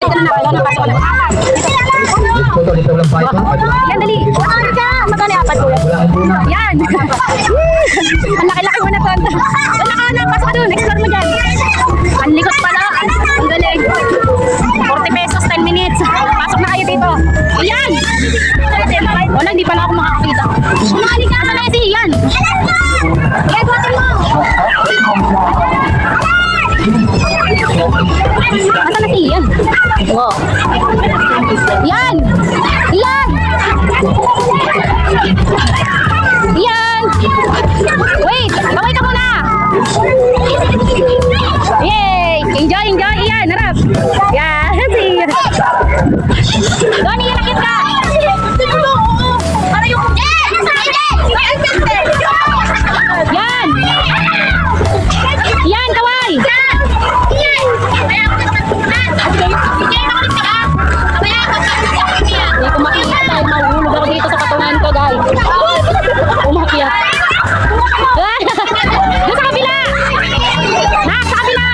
dito na nakala na pasok. Yan, dali. Magkano apat ko? Yan. Ang laki-laki mo na to. Wala ka na, pasok doon. Explore mo dyan. Ang likot pala. Ang galing. 40 pesos, 10 minutes. Pasok na kayo dito. Ayan. Wala, hindi pala ako makakita. Umali ka na kasi yan. Yan, buhatin mo. Asa na si Ian? Wow. Yan! Yan! Yan! Wait! Baway ka muna! Yay! Enjoy, enjoy! Ian! Harap! Yan! Sir! Doon, Ian! Nakit ka! Para yung... Yan! Yan! Kaway! Hindi ko makita dahil mahulog ako dito sa katungan ko, guys. Umakyat. Doon sa kabila! Nak, sa kabila!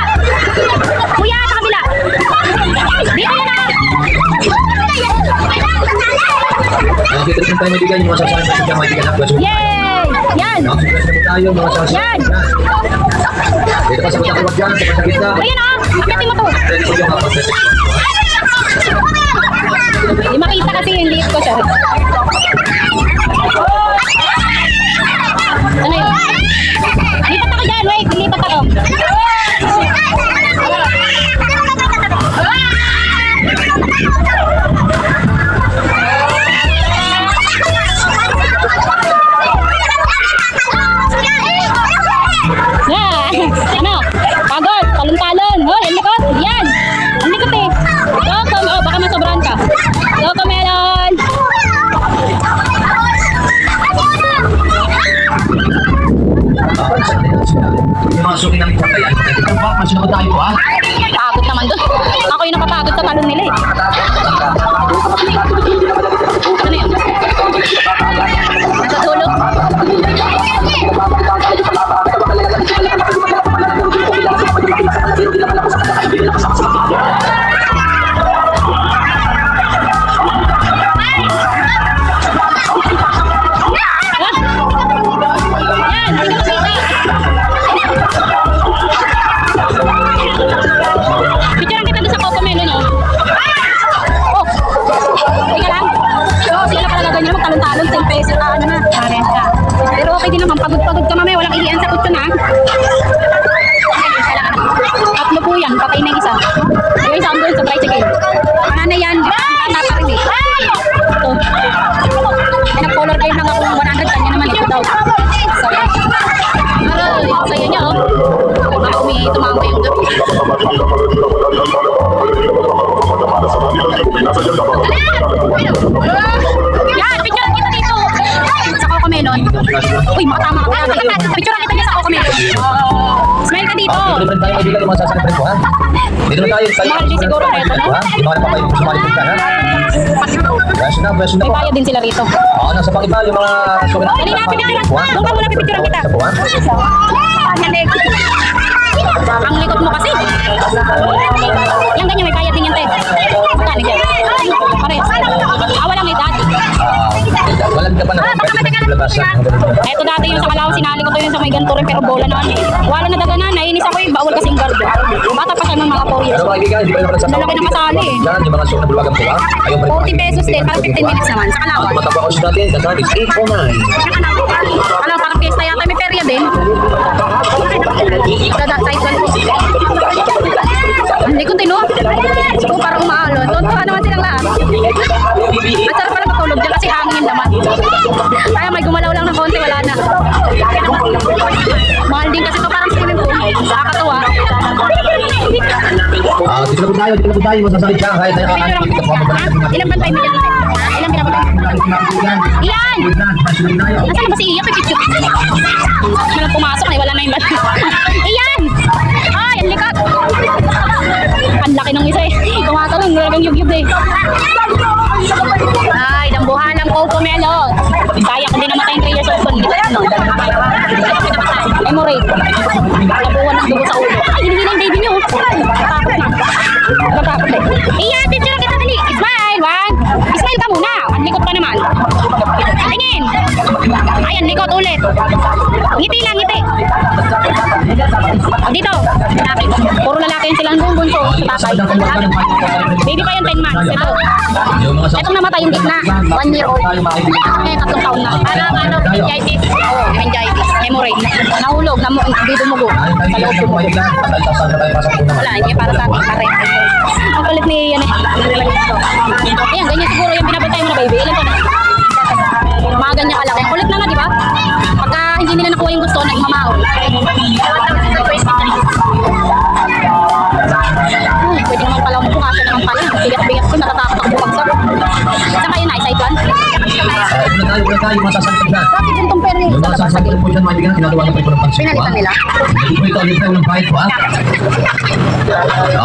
Kuya, sa kabila! Dito na na! Dito rin tayo mabigyan yung mga sasahan natin dyan, mabigyan ng basura. Yay! Yan! Tayo mga sasahan. Yan! Dito pa sa pagkakuwag dyan, sa pasagita. Ayan o! Akitin mo to! Hindi makita kasi yung liit ko siya. Ano yun? Lipat ako dyan! Wait! Lipat ako! Ano? Pagod! Talon-talon! Oh, ang likot! Yan! Ang likot eh! Go, oh, baka masobrahan ka. Go, Melon! Yung mga suki namin sa kaya. Ito ba? Masunod tayo ha? Pagod naman doon. Ako yung napapagod sa talon nila eh. Ano yun? Nasa dulo? Picturean kita doon sa Coco Melon, oh. Oh. Tingnan lang. So, sila pala ganyan naman talon-talon, 10 pesos, ano na, 40. Pero okay din naman, pagod-pagod ka mamaya, walang iiyan sa kutso na. Tatlo po yan, patay na yung isa. Yung isa doon sa tricycle. Ano na yan, tata rin eh. Ito. May nag-color kayo lang akong 100, kanya naman ito daw. So, yan. Aray, saya niya, oh. Baka tumama yung gabi. Yan, picture kita dito. Sa Coco Melon. Uy, makatama ko kaya. Picture kita dito sa Coco Melon. Smile ka dito. Dito rin tayo mabigyan yung mga sasahan ko ha? Dito na tayo. Mahal din siguro na ito, no? Mahal pa kayo sumali ka ha? Beso na May po. bayad din sila rito. Oo, nasa pakiba yung mga suki natin. Dali na, picture. Doon ka muna, picture kita. Sa buwan? Ang likot mo kasi. Yan ganyan, may bayad din yan, te. Magkano dyan? Pare. Walang edad. Walang ka pa na. Eto dati yung sa Kalaw, sinali ko to yung sa may ganito rin pero bola naman eh. Wala na daga na, nainis ako eh, bawal kasing guard. Bata pa siya ng mga 4 years. Pero mga kaibigan, hindi pa rin naman Lalaki ng kasali eh. Yan, yung mga suki na bulagan po ha? 40 pesos din, parang 15 minutes naman sa Kalawan. Tumataba ko siya natin, kasali 809. Alam, parang fiesta yata, may perya din. Dada, side one po. Hindi ko tino. Siguro parang umaalon. Tontuhan naman silang lahat. At sarap pala matulog dyan kasi hangin naman. Kaya may gumalaw lang ng konti, wala na. Mahal din kasi ito parang swimming pool. Nakakatuwa. Dito na po tayo, masasalit siya. Kahit tayo Ilan ba tayo dito? Ilan pinapatay? Iyan! Nasaan ba si Iya? Pipicture. Walang pumasok na, wala na yung bata. Iyan! Ay, ang likat! Ang laki ng isa eh. Tumatalong, nalagang yug-yug eh. Ay, dambuhan ng Coco Melon. Kaya ko din namatay yung 3 years old. Hemorrhage. Nabuhan ng dugo sa ulo. Ay, hindi na yung baby niyo. Takot na. Napapatay. Iya, picture kita dali. Smile, one. Smile ka muna. Ang likot pa naman. Tingin. Ayan, likot ulit. Ngiti lang, ngiti. O, dito. Lalaki. Puro lalaki yung silang buong bunso sa tatay. Baby pa yung 10 months. Ito. Yung mga Itong namatay yung gitna. 1 year old. Ngayon, 3 taon na. Parang ano, meningitis. Oo, meningitis. Hemorrhage. Nahulog. Hindi dumugo. Sa loob dumugo. Wala, hindi para sa ating kare. Ang palit ni yan eh. Ayan, ganyan siguro yung pinapatay mo na baby. Ilan to na? Mga ganyan kalaki. Ang kulit na nga, di ba? Pagka hindi nila nakuha yung gusto, nagmamao. Pwede naman pala mo kasi naman pala. Bigat-bigat ko, natatakot ako bumagsak. Saan kayo na? Side 1? Yung mga sasalipag na. Bakit yung tong pera Yung mga sasalipag po dyan, mga kaibigan, ginagawa na po ito ng pansin. Pinalitan nila? Ito po ito, ulit tayo ng bayad po, ha?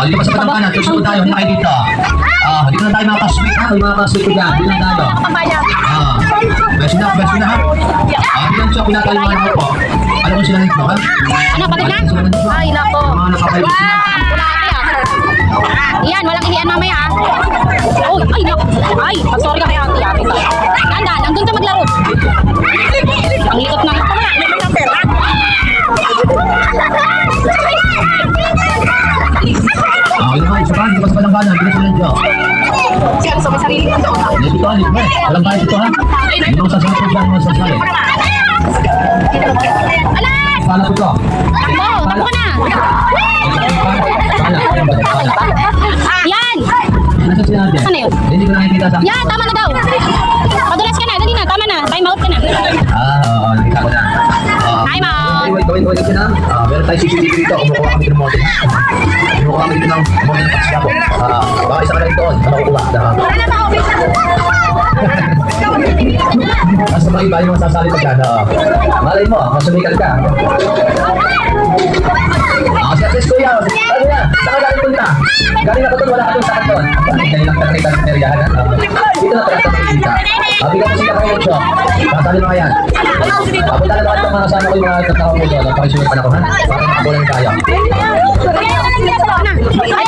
Dito pa sa Batanganan, susunod tayo, hindi kayo dito. Dito na tayo mga kaswik, ha? Yung mga kaswik ko dyan, dito na tayo. Beso na, ha? Dito siya, pinakaliwan mo po. Alam mo sila nito, ha? Ano, pagod na? Ay, nako. Mga nakapayos sila. Wala ate ah. Iyan, walang ihiyan mamaya ah. Uy, ay, nako. Ay, sorry ka kay ate ate. Tanda, nandun ka maglaro. Ang likot na. Ito pa, isa pa, dito pa sa Batanganan, dito sila dyan. Siya sa may sarili ko. Dito, dito, ha? Walang bayad dito, ha? Yung mga sasalipag dyan, mga sasalipag. Alas! Pala ko ito. Takbo ka na. Yan! Nasaan sila natin? Ano yun? Hindi ko nakikita sa... Yan, tama na daw. Madulas ka na, dali na, tama na. Time out ka na. Oo, nakita ko na. Time out. Wait ka na. Meron tayo CCTV dito. Kumukuha kami dito ng model. Kumukuha kami dito ng model ng pagsya ko. Baka isa ka na dito. Ano kukuha? Mas mga iba yung masasali pa dyan. Malay mo, masumikat ka. Si Asis Kuya. Ano yan? Saan ka galing punta? Galing ako doon, wala ka doon sa kanton. Dahil lang nakita ng peryahan. Dito na talaga sa kita. Bigyan mo sila kayo siya. Masali mga yan. Punta na naman mga kasama ko yung mga tatawag mo doon. Pakisulat pa na ko, ha? Para makabulan tayo. Ay,